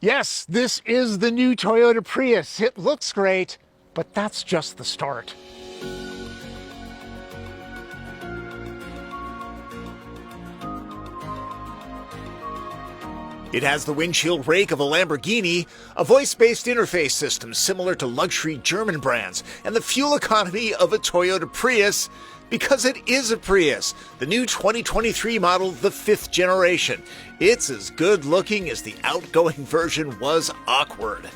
Yes, this is the new Toyota Prius. It looks great, but that's just the start. It has the windshield rake of a Lamborghini, a voice-based interface system similar to luxury German brands, and the fuel economy of a Toyota Prius, because it is a Prius, the new 2023 model, the 5th generation. It's as good looking as the outgoing version was awkward.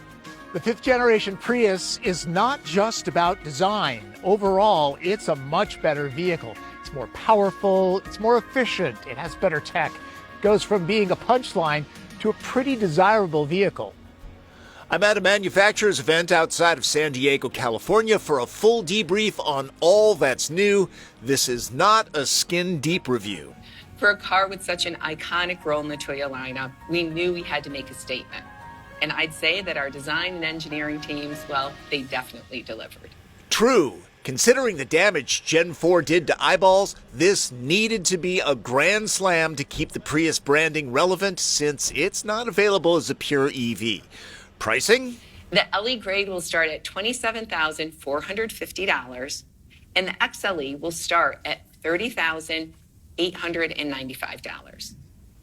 The 5th generation Prius is not just about design. Overall, it's a much better vehicle. It's more powerful, it's more efficient, it has better tech. It goes from being a punchline to a pretty desirable vehicle. I'm at a manufacturer's event outside of San Diego, California for a full debrief on all that's new. This is not a skin-deep review. For a car with such an iconic role in the Toyota lineup, we knew we had to make a statement. And I'd say that our design and engineering teams, well, they definitely delivered. True. Considering the damage Gen 4 did to eyeballs, this needed to be a grand slam to keep the Prius branding relevant since it's not available as a pure EV. Pricing? The LE grade will start at $27,450, and the XLE will start at $30,895.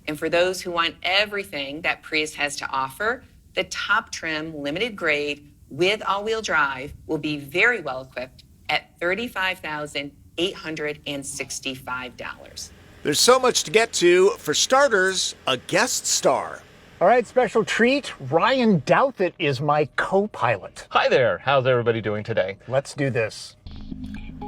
And for those who want everything that Prius has to offer, the top trim limited grade with all-wheel drive will be very well equipped at $35,865. There's so much to get to. For starters, a guest star. All right, special treat. Ryan Douthit is my co-pilot. Hi there, how's everybody doing today? Let's do this.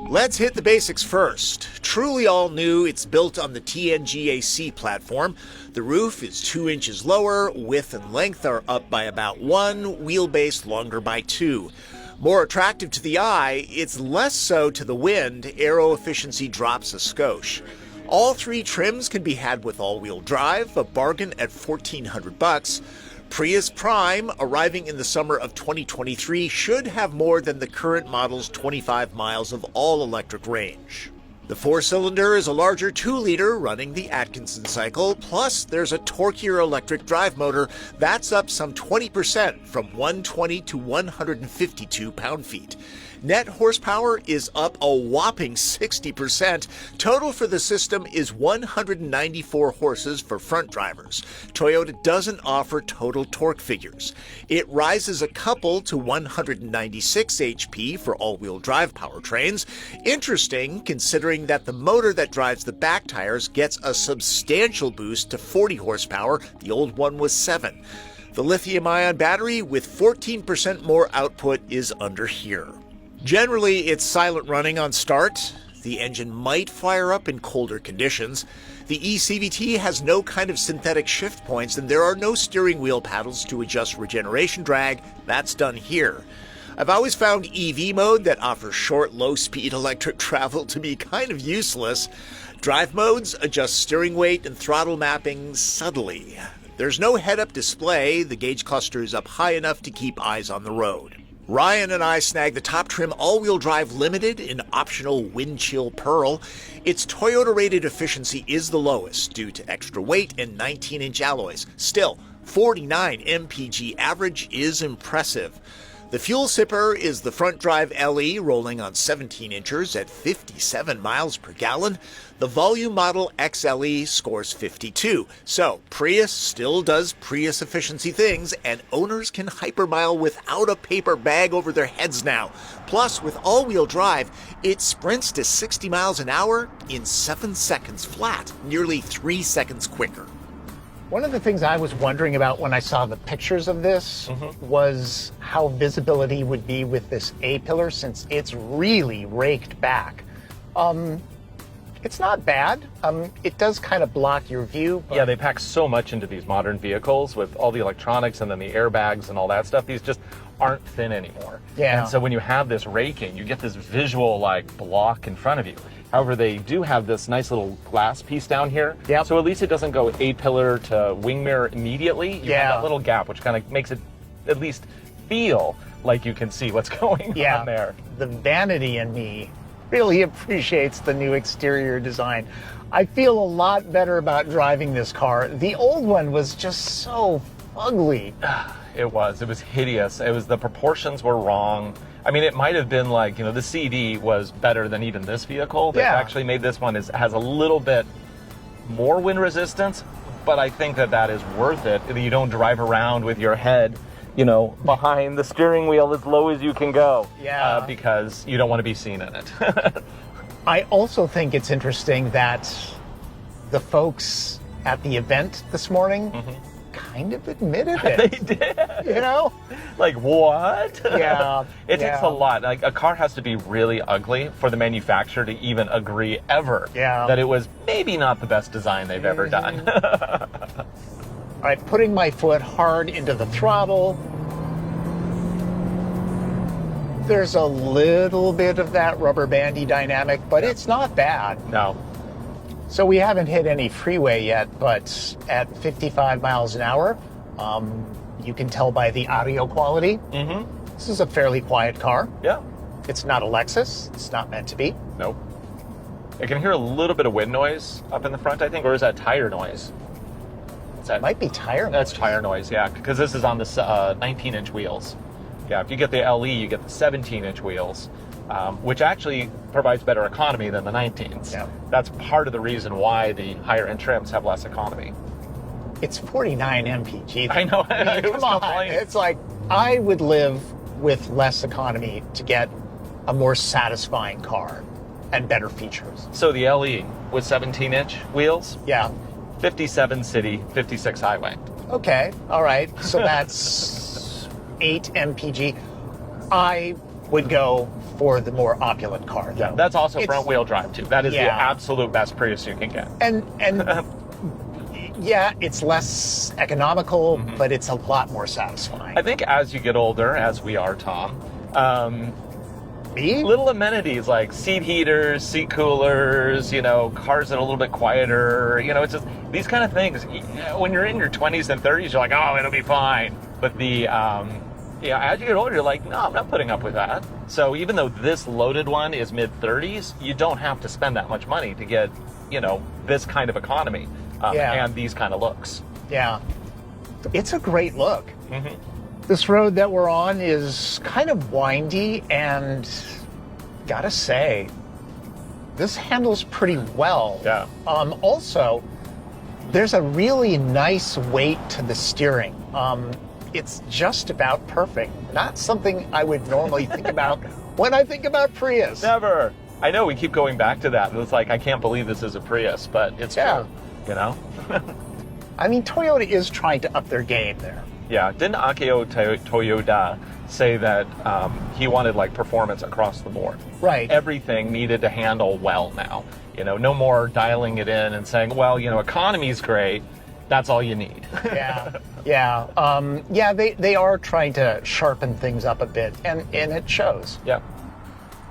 Let's hit the basics first. Truly all new, it's built on the TNGA-C platform. The roof is 2 inches lower, width and length are up by about 1, wheelbase longer by 2. More attractive to the eye, it's less so to the wind. Aero efficiency drops a skosh. All 3 trims can be had with all-wheel drive, a bargain at $1,400. Prius Prime, arriving in the summer of 2023, should have more than the current model's 25 miles of all-electric range. The 4-cylinder is a larger 2-liter running the Atkinson cycle, plus there's a torquier electric drive motor that's up some 20% from 120 to 152 pound-feet. Net horsepower is up a whopping 60%. Total for the system is 194 horses for front drivers. Toyota doesn't offer total torque figures. It rises a couple to 196 HP for all-wheel drive powertrains. Interesting, considering that the motor that drives the back tires gets a substantial boost to 40 horsepower. The old one was 7. The lithium-ion battery with 14% more output is under here. Generally, it's silent running on start. The engine might fire up in colder conditions. The eCVT has no kind of synthetic shift points, and there are no steering wheel paddles to adjust regeneration drag. That's done here. I've always found EV mode that offers short, low-speed electric travel to be kind of useless. Drive modes adjust steering weight and throttle mapping subtly. There's no head-up display. The gauge cluster is up high enough to keep eyes on the road. Ryan and I snagged the top trim all-wheel drive limited in optional wind chill pearl. Its Toyota-rated efficiency is the lowest due to extra weight and 19-inch alloys. Still, 49 mpg average is impressive. The fuel sipper is the front drive LE rolling on 17 inches at 57 miles per gallon. The volume model XLE scores 52. So Prius still does Prius efficiency things, and owners can hypermile without a paper bag over their heads now. Plus, with all-wheel drive, it sprints to 60 miles an hour in 7 seconds flat, nearly 3 seconds quicker. One of the things I was wondering about when I saw the pictures of this was how visibility would be with this A-pillar, since it's really raked back. It's not bad. It does kind of block your view. Yeah, they pack so much into these modern vehicles with all the electronics and then the airbags and all that stuff. These just aren't thin anymore. Yeah. And so when you have this raking, you get this visual like block in front of you. However, they do have this nice little glass piece down here. Yep. So at least it doesn't go A-pillar to wing mirror immediately. You have that little gap, which kind of makes it at least feel like you can see what's going on there. The vanity in me really appreciates the new exterior design. I feel a lot better about driving this car. The old one was just so ugly. It was hideous. The proportions were wrong. I mean, it might have been like, the CD was better than even this vehicle. They've actually made this one has a little bit more wind resistance, but I think that is worth it. You don't drive around with your head, behind the steering wheel as low as you can go. Yeah. Because you don't want to be seen in it. I also think it's interesting that the folks at the event this morning kind of admitted it. They did. Like, what? Yeah. It takes a lot. Like, a car has to be really ugly for the manufacturer to even agree ever that it was maybe not the best design they've ever done. All right, putting my foot hard into the throttle. There's a little bit of that rubber bandy dynamic, but it's not bad. No. So we haven't hit any freeway yet, but at 55 miles an hour, you can tell by the audio quality. This is a fairly quiet car. Yeah. It's not a Lexus. It's not meant to be. Nope. I can hear a little bit of wind noise up in the front, I think, or is that tire noise? It might be tire noise. That's tire noise, yeah, because this is on the 19-inch wheels. Yeah, if you get the LE, you get the 17-inch wheels, which actually provides better economy than the 19s. Yeah. That's part of the reason why the higher-end trims have less economy. It's 49 mpg. I know. I mean, come on. It's like, I would live with less economy to get a more satisfying car and better features. So the LE with 17-inch wheels, Yeah. 57 city, 56 highway. Okay. All right. So that's 8 mpg. I would go for the more opulent car, though. That's also front-wheel drive, too. That is the Yeah. absolute best Prius you can get. And yeah, it's less economical, but it's a lot more satisfying. I think as you get older, as we are, Tom, Me? little amenities like seat heaters, seat coolers, cars that are a little bit quieter, it's just these kind of things. When you're in your 20s and 30s, you're like, oh, it'll be fine. But as you get older, you're like, no, I'm not putting up with that. So even though this loaded one is mid-30s, you don't have to spend that much money to get, this kind of economy and these kind of looks. Yeah. It's a great look. This road that we're on is kind of windy, and gotta say, this handles pretty well. Yeah. Also, there's a really nice weight to the steering. It's just about perfect. Not something I would normally think about when I think about Prius. Never. I know we keep going back to that. It's like, I can't believe this is a Prius, but it's true. I mean, Toyota is trying to up their game there. Yeah, didn't Akio Toyoda say that he wanted performance across the board? Right. Everything needed to handle well now. No more dialing it in and saying, well, economy's great. That's all you need. Yeah. They are trying to sharpen things up a bit, and it shows. Yeah.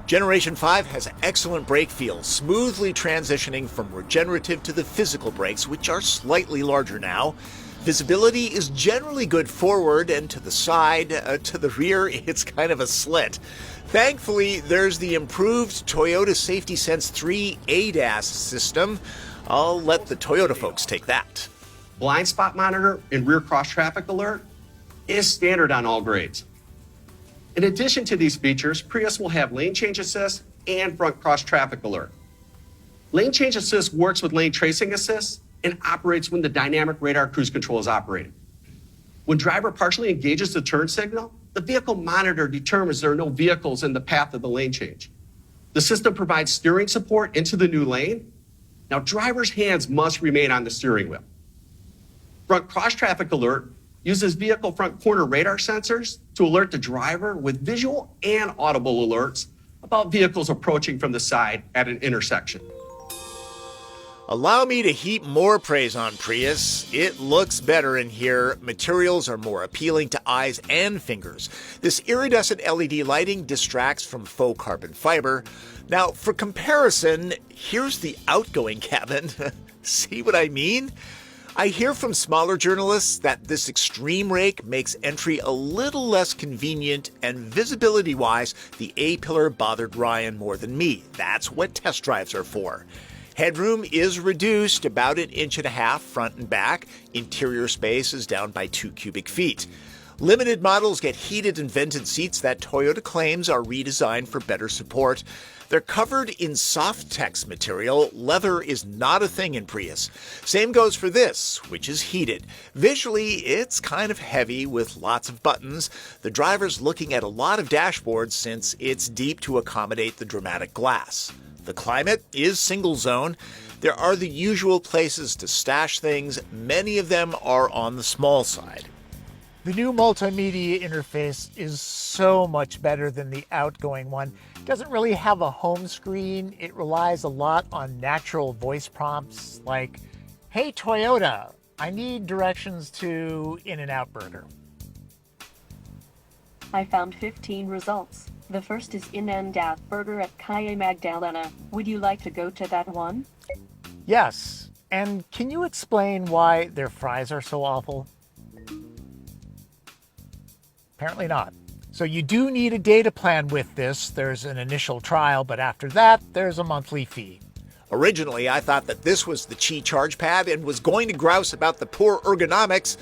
Generation 5 has excellent brake feel, smoothly transitioning from regenerative to the physical brakes, which are slightly larger now. Visibility is generally good forward and to the side. To the rear, it's kind of a slit. Thankfully, there's the improved Toyota Safety Sense 3 ADAS system. I'll let the Toyota folks take that. Blind spot monitor and rear cross traffic alert is standard on all grades. In addition to these features, Prius will have lane change assist and front cross traffic alert. Lane change assist works with lane tracing assist and operates when the dynamic radar cruise control is operating. When driver partially engages the turn signal, the vehicle monitor determines there are no vehicles in the path of the lane change. The system provides steering support into the new lane. Now, drivers' hands must remain on the steering wheel. Front cross traffic alert uses vehicle front corner radar sensors to alert the driver with visual and audible alerts about vehicles approaching from the side at an intersection. Allow me to heap more praise on Prius. It looks better in here. Materials are more appealing to eyes and fingers. This iridescent LED lighting distracts from faux carbon fiber. Now, for comparison, here's the outgoing cabin. See what I mean? I hear from smaller journalists that this extreme rake makes entry a little less convenient, and visibility-wise, the A-pillar bothered Ryan more than me. That's what test drives are for. Headroom is reduced about 1.5 inches front and back. Interior space is down by 2 cubic feet. Limited models get heated and vented seats that Toyota claims are redesigned for better support. They're covered in Softex material. Leather is not a thing in Prius. Same goes for this, which is heated. Visually, it's kind of heavy with lots of buttons. The driver's looking at a lot of dashboards since it's deep to accommodate the dramatic glass. The climate is single zone. There are the usual places to stash things. Many of them are on the small side. The new multimedia interface is so much better than the outgoing one. It doesn't really have a home screen. It relies a lot on natural voice prompts like, "Hey Toyota, I need directions to In-N-Out Burger." I found 15 results. The first is In-N-Out Burger at Calle Magdalena. Would you like to go to that one? Yes, and can you explain why their fries are so awful? Apparently not. So you do need a data plan with this. There's an initial trial, but after that, there's a monthly fee. Originally, I thought that this was the Qi charge pad and was going to grouse about the poor ergonomics,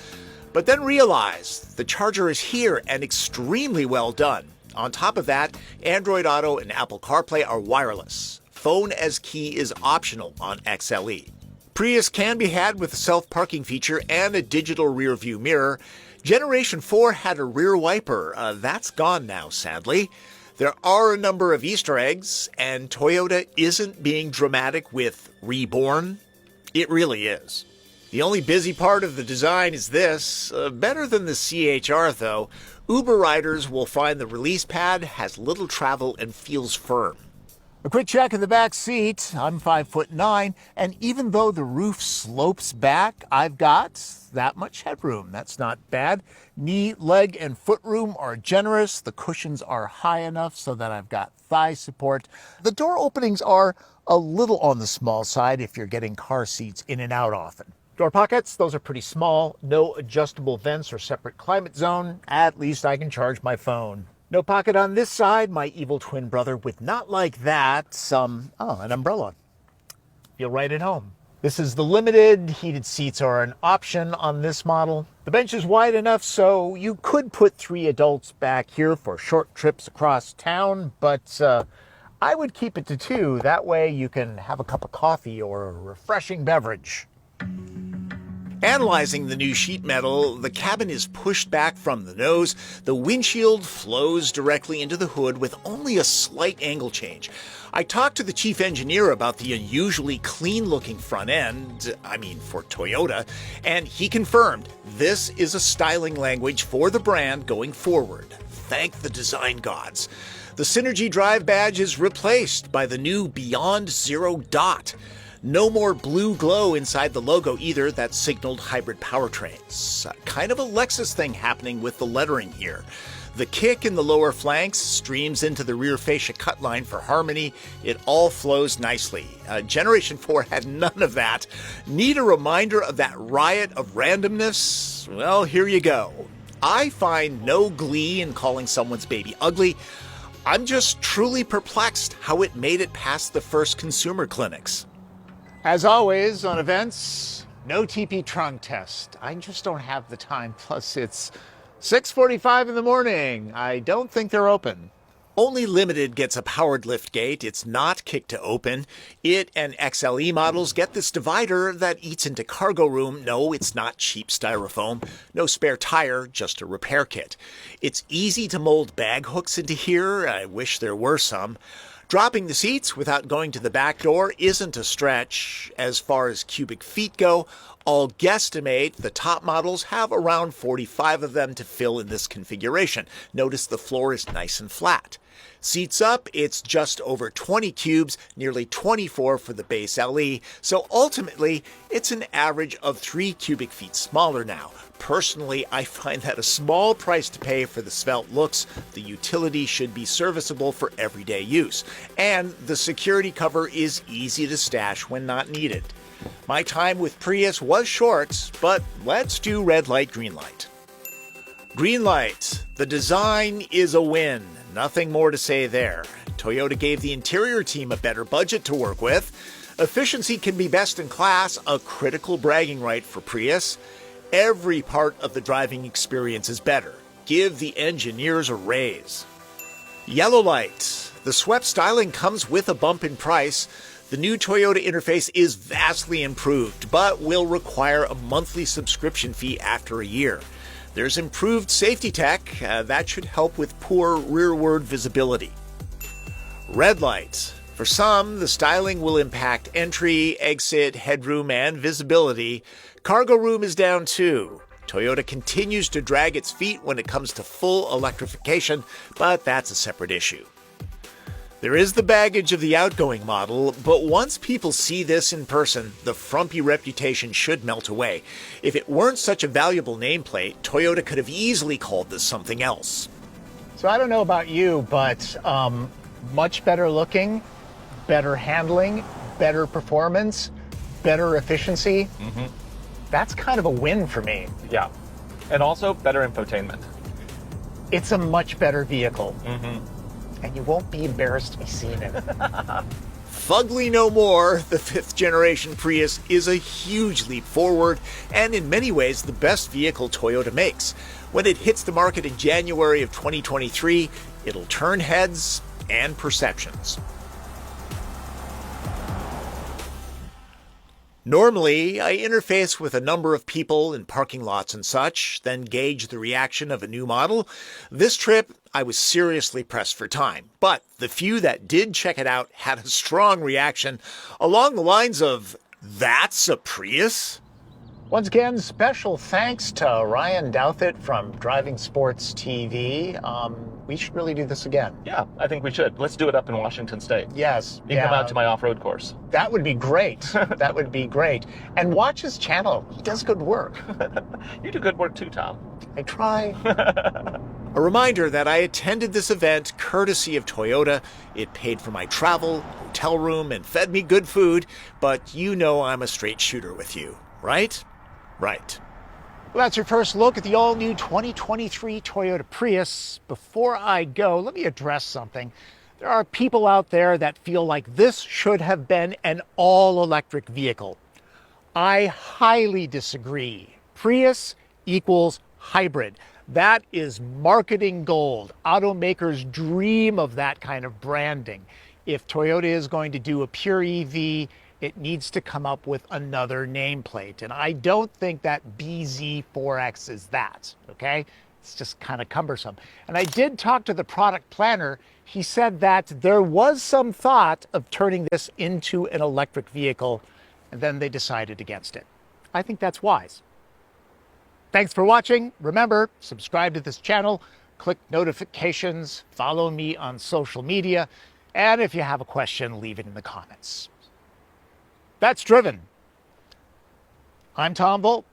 but then realized the charger is here and extremely well done. On top of that, Android Auto and Apple CarPlay are wireless. Phone as key is optional on XLE. Prius can be had with a self-parking feature and a digital rear-view mirror. Generation 4 had a rear wiper. That's gone now, sadly. There are a number of Easter eggs, and Toyota isn't being dramatic with Reborn. It really is. The only busy part of the design is this. Better than the CHR, though. Uber riders will find the release pad has little travel and feels firm. A quick check of the back seat. I'm 5'9", and even though the roof slopes back, I've got that much headroom. That's not bad. Knee, leg, and foot room are generous. The cushions are high enough so that I've got thigh support. The door openings are a little on the small side if you're getting car seats in and out often. Door pockets, those are pretty small. No adjustable vents or separate climate zone. At least I can charge my phone. No pocket on this side. My evil twin brother would not like that. An umbrella. Feel right at home. This is the Limited. Heated seats are an option on this model. The bench is wide enough so you could put 3 adults back here for short trips across town, but I would keep it to 2. That way you can have a cup of coffee or a refreshing beverage. Analyzing the new sheet metal, the cabin is pushed back from the nose. The windshield flows directly into the hood with only a slight angle change. I talked to the chief engineer about the unusually clean-looking front end, for Toyota, and he confirmed this is a styling language for the brand going forward. Thank the design gods. The Synergy Drive badge is replaced by the new Beyond Zero dot. No more blue glow inside the logo either. That signaled hybrid powertrains. Kind of a Lexus thing happening with the lettering here. The kick in the lower flanks streams into the rear fascia cut line for harmony. It all flows nicely. Generation 4 had none of that. Need a reminder of that riot of randomness? Well, here you go. I find no glee in calling someone's baby ugly. I'm just truly perplexed how it made it past the first consumer clinics. As always on events, no TP trunk test. I just don't have the time. Plus, it's 6:45 in the morning. I don't think they're open. Only Limited gets a powered lift gate. It's not kick to open. It and XLE models get this divider that eats into cargo room. No, it's not cheap styrofoam. No spare tire, just a repair kit. It's easy to mold bag hooks into here. I wish there were some. Dropping the seats without going to the back door isn't a stretch. As far as cubic feet go, I'll guesstimate the top models have around 45 of them to fill in this configuration. Notice the floor is nice and flat. Seats up, it's just over 20 cubes, nearly 24 for the base LE, so ultimately it's an average of 3 cubic feet smaller now. Personally, I find that a small price to pay for the svelte looks. The utility should be serviceable for everyday use, and the security cover is easy to stash when not needed. My time with Prius was short, but let's do red light, green light. Green light. The design is a win. Nothing more to say there. Toyota gave the interior team a better budget to work with. Efficiency can be best in class, a critical bragging right for Prius. Every part of the driving experience is better. Give the engineers a raise. Yellow light. The swept styling comes with a bump in price. The new Toyota interface is vastly improved, but will require a monthly subscription fee after a year. There's improved safety tech that should help with poor rearward visibility. Red light. For some, the styling will impact entry, exit, headroom, and visibility. Cargo room is down too. Toyota continues to drag its feet when it comes to full electrification, but that's a separate issue. There is the baggage of the outgoing model, but once people see this in person, the frumpy reputation should melt away. If it weren't such a valuable nameplate, Toyota could have easily called this something else. So I don't know about you, but much better looking, better handling, better performance, better efficiency. That's kind of a win for me. Yeah. And also better infotainment. It's a much better vehicle. And you won't be embarrassed to be seen in it. Fugly no more, the 5th generation Prius is a huge leap forward and in many ways the best vehicle Toyota makes. When it hits the market in January of 2023, it'll turn heads and perceptions. Normally, I interface with a number of people in parking lots and such, then gauge the reaction of a new model. This trip, I was seriously pressed for time, but the few that did check it out had a strong reaction along the lines of, "That's a Prius?" Once again, special thanks to Ryan Douthit from Driving Sports TV. We should really do this again. Yeah, I think we should. Let's do it up in Washington State. Yes. You can come out to my off-road course. That would be great. That would be great. And watch his channel. He does good work. You do good work too, Tom. I try. A reminder that I attended this event courtesy of Toyota. It paid for my travel, hotel room, and fed me good food, but you know I'm a straight shooter with you, right? Right. Well, that's your first look at the all-new 2023 Toyota Prius. Before I go, let me address something. There are people out there that feel like this should have been an all-electric vehicle. I highly disagree. Prius equals hybrid. That is marketing gold. Automakers dream of that kind of branding. If Toyota is going to do a pure EV, it needs to come up with another nameplate. And I don't think that BZ4X is that, okay? It's just kind of cumbersome. And I did talk to the product planner. He said that there was some thought of turning this into an electric vehicle, and then they decided against it. I think that's wise. Thanks for watching. Remember, subscribe to this channel, click notifications, follow me on social media, and if you have a question, leave it in the comments. That's Driven. I'm Tom Volt.